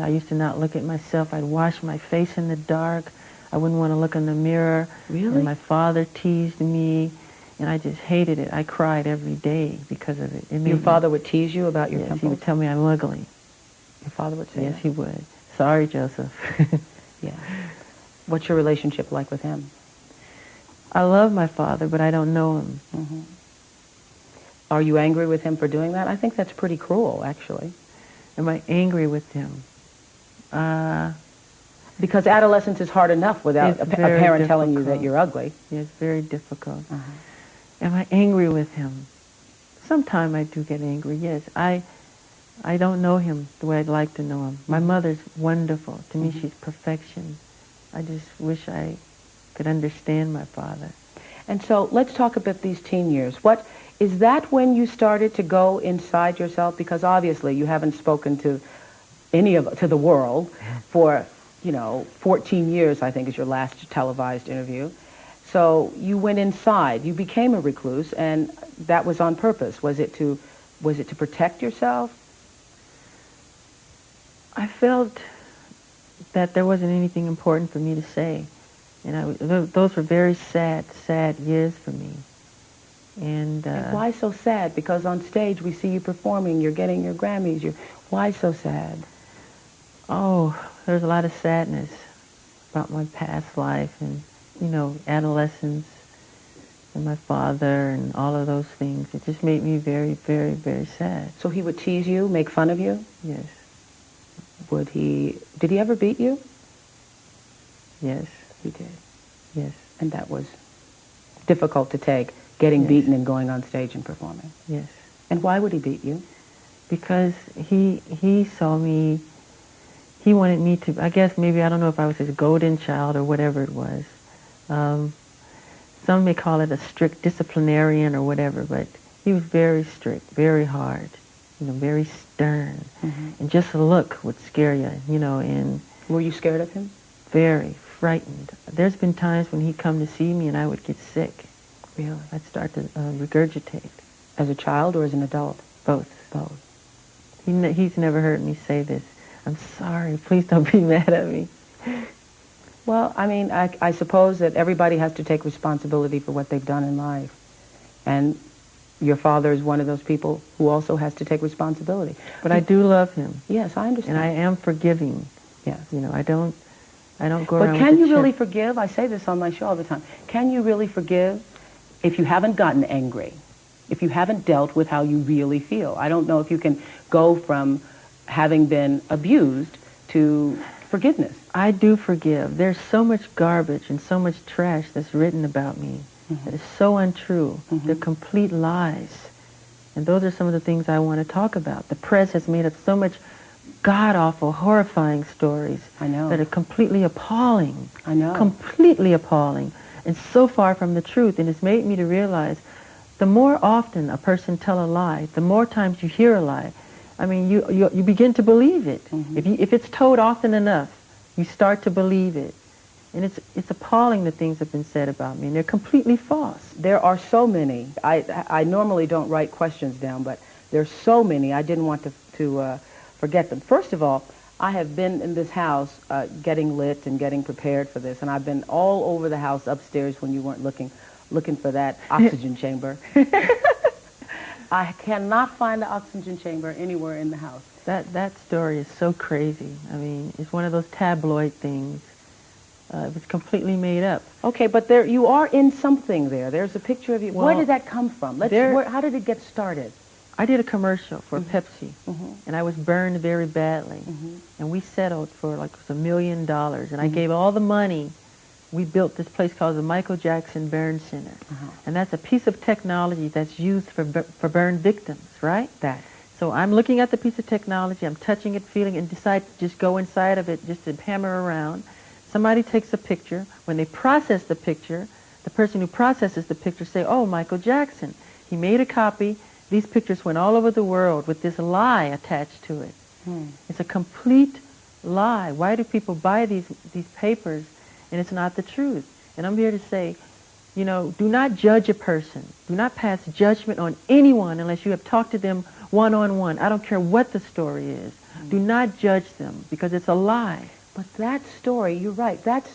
I used to not look at myself. I'd wash my face in the dark. I wouldn't want to look in the mirror. Really? And my father teased me, and I just hated it. I cried every day because of it. Your father would tease you about your Yes, pimples? he would tell me I'm ugly. Your father would say Yes, that? he would. Sorry, Joseph. Yeah. What's your relationship like with him? I love my father, but I don't know him. Mm-hmm. Are you angry with him for doing that? I think that's pretty cruel, actually. Am I angry with him? Because adolescence is hard enough without a parent telling you that you're ugly. Yeah, it's very difficult. Am I angry with him? Sometimes I do get angry, yes. I don't know him the way I'd like to know him. My mother's wonderful. To me, she's perfection. I just wish I could understand my father. And so let's talk about these teen years. What is that when you started to go inside yourself? Because obviously you haven't spoken to to the world for 14 years, I think, is your last televised interview. So you went inside. You became a recluse, and that was on purpose. Was it to protect yourself? I felt that there wasn't anything important for me to say. And those were very sad, sad years for me. And why so sad? Because on stage we see you performing, you're getting your Grammys. Why so sad? Oh, there's a lot of sadness about my past life and, adolescence and my father and all of those things. It just made me very, very, very sad. So he would tease you, make fun of you? Yes. Did he ever beat you? Yes. He did? Yes. And that was difficult to take, getting beaten and going on stage and performing? Yes. And why would he beat you? Because he saw me, he wanted me to, I guess maybe, I don't know if I was his golden child or whatever it was. Some may call it a strict disciplinarian or whatever, but he was very strict, very hard, very stern. And just a look would scare you, and... Were you scared of him? Very frightened. There's been times when he'd come to see me and I would get sick. Really? I'd start to regurgitate. As a child or as an adult? Both. He's never heard me say this. I'm sorry, please don't be mad at me. Well, I mean, I suppose that everybody has to take responsibility for what they've done in life. And your father is one of those people who also has to take responsibility. But I do love him. Yes, I understand. And I am forgiving. Yes. I don't go around with But can you really forgive? I say this on my show all the time. Can you really forgive if you haven't gotten angry? If you haven't dealt with how you really feel? I don't know if you can go from having been abused to forgiveness. I do forgive. There's so much garbage and so much trash that's written about me that is so untrue. They're complete lies. And those are some of the things I want to talk about. The press has made up so much god-awful, horrifying stories that are completely appalling. I know. Completely appalling. And so far from the truth. And it's made me to realize the more often a person tell a lie, the more times you hear a lie, I mean, you begin to believe it. If it's told often enough, you start to believe it. And it's appalling the things that have been said about me, and they're completely false. There are so many. I normally don't write questions down, but there's so many. I didn't want to forget them. First of all, I have been in this house getting lit and getting prepared for this, and I've been all over the house upstairs when you weren't looking for that oxygen chamber. I cannot find the oxygen chamber anywhere in the house. That story is so crazy. I mean, it's one of those tabloid things. It was completely made up. Okay, but you are in something there. There's a picture of you. Well, where did that come from? How did it get started? I did a commercial for Pepsi, and I was burned very badly. And we settled for like $1 million, and I gave all the money. We built this place called the Michael Jackson Burn Center. And that's a piece of technology that's used for burn victims, right? So I'm looking at the piece of technology, I'm touching it, feeling it, and decide to just go inside of it just to hammer around. Somebody takes a picture. When they process the picture, the person who processes the picture say, oh, Michael Jackson. He made a copy. These pictures went all over the world with this lie attached to it. It's a complete lie. Why do people buy these papers and it's not the truth? And I'm here to say, do not judge a person. Do not pass judgment on anyone unless you have talked to them one-on-one. I don't care what the story is. Do not judge them because it's a lie. But that story, you're right, that